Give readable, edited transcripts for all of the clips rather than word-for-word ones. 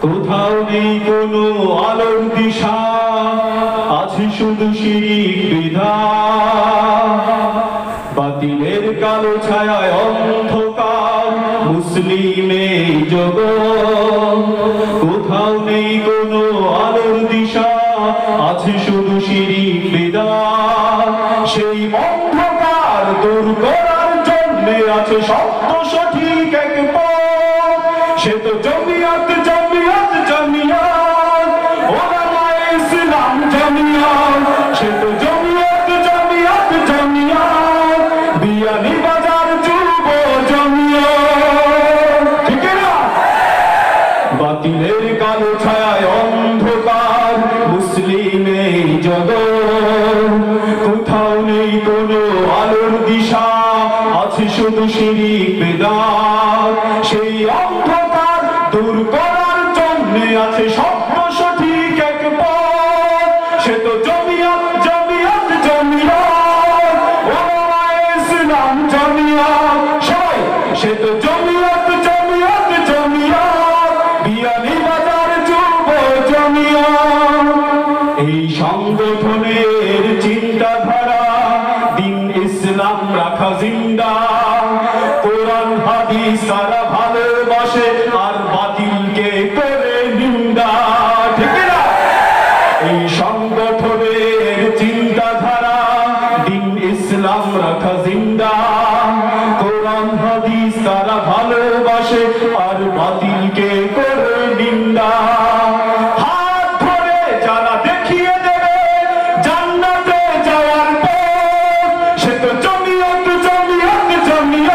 কোথাও নেই কোনো আলোর দিশা, আছে শুধু শিরিক বিধান। বাতিলের কালো ছায়ায় অন্ধকার মুসলিমের জগৎ। কোথাও নেই কোনো আলোর দিশা, আছে শুধু শিরিক বিধান। সেই অন্ধকার দূর করার জন্য আছে সত্য সঠিক এক পথ। সে তো জমিয়ত জমিয়ত জমিয়ত, ওলামায়ে ইসলাম জমিয়ত। সে তো জমিয়ত জমিয়ত জমিয়ত, বিয়ানীবাজার যুব জমিয়ত। ঠিক না? বাতিলের কালো ছায়ায় অন্ধকার মুসলিমের জগৎ। কোথাও নেই কোনো আলোর দিশা, আছে শুধু শিরিক বিদআত। সেই অন্ধকার দূর করার জন্য আছে সত্য সঠিক এক পথ। সে তো জমিয়ত জমিয়ত জমিয়ত, ওলামায়ে ইসলাম জমিয়ত। সবাই সে তো জমিয়ত জমিয়ত জমিয়ত, বিয়ানীবাজার যুব জমিয়ত। এই সংগঠনের চিন্তাধারা দিন ইসলাম রাখা জিন্দা। কোরআন হাদিস তারা ভালোবাসে আর বাতিলকে করে নিন্দা। ঠিক না? এই সংগঠনের চিন্তাধারা দিন ইসলাম রাখা জিন্দা। কোরআন হাদিস তারা ভালোবাসে আর বাতিলকে করে নিন্দা। হাত ধরে যারা দেখিয়ে দেবে জান্নাতে যাওয়ার পথ, সে তো জমিয়ত জমিয়ত জমিয়ত,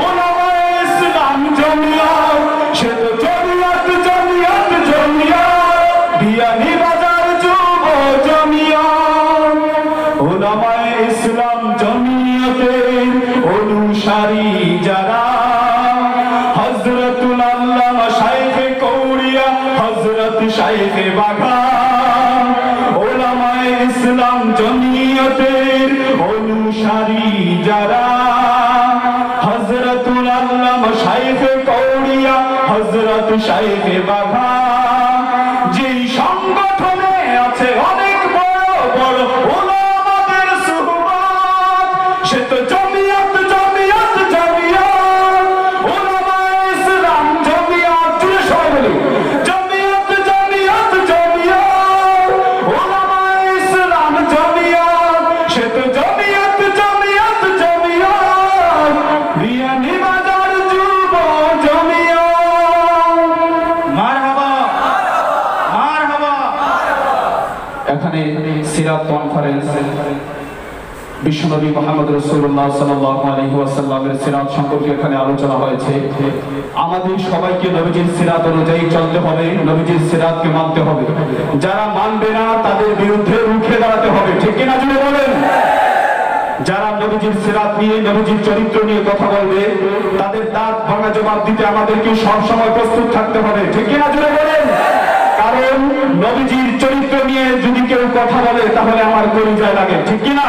ওলামায়ে ইসলাম জমিয়ত। সে তো জমিয়ত জমিয়ত জমিয়ত, বিয়ানীবাজার যুব জমিয়ত। ওলামায়ে ইসলাম জমিয়তের অনুসারী যারা, হযরতুল আল্লামা শাইখে কৌড়িয়া, হযরত শাইখে বাঘান। ওলামায়ে ইসলাম জমিয়তের অনুসারী যারা, হযরতুল আল্লামা শাইখে কৌড়িয়া, হযরত শাইখে বাঘান। যেই সংগঠনে আছে অনেক বড় বড় ওলামাদের সুহবত, সে তো জমিয়ত জমিয়ত জমিয়ত, ওলামায়ে ইসলাম জমিয়ত। জুড়ে সবাই বলি জমিয়ত জমিয়ত জমিয়ত, ওলামায়ে ইসলাম জমিয়ত। সে তো জমিয়ত জমিয়ত জমিয়ত, বিয়ানীবাজার যুব জমিয়ত। মারহাবা মারহাবা। এখানে সিরাত কনফারেন্স বিশ্বনবী মুহাম্মদ রাসূলুল্লাহ সাল্লাল্লাহু আলাইহি ওয়াসাল্লামের সিরাত সম্পর্কে এখানে আলোচনা হয়েছে। আমাদের সবাইকে নবীজির সিরাত অনুযায়ী চলতে হবে, নবীজির সিরাতকে মানতে হবে। যারা মানবে না তাদের বিরুদ্ধে রুখে দাঁড়াতে হবে। ঠিক কিনা জুড়ে বলেন? যারা নবীজির সিরাত নিয়ে নবীজির চরিত্র নিয়ে কথা বলবে তাদের দাঁত ভাঙা জবাব দিতে আমাদেরকে সব সময় প্রস্তুত থাকতে হবে। ঠিক কিনা জুড়ে বলেন? কারণ নবীজির চরিত্র নিয়ে যদি কেউ কথা বলে তাহলে আমার কলিজায় লাগে। ঠিক কিনা?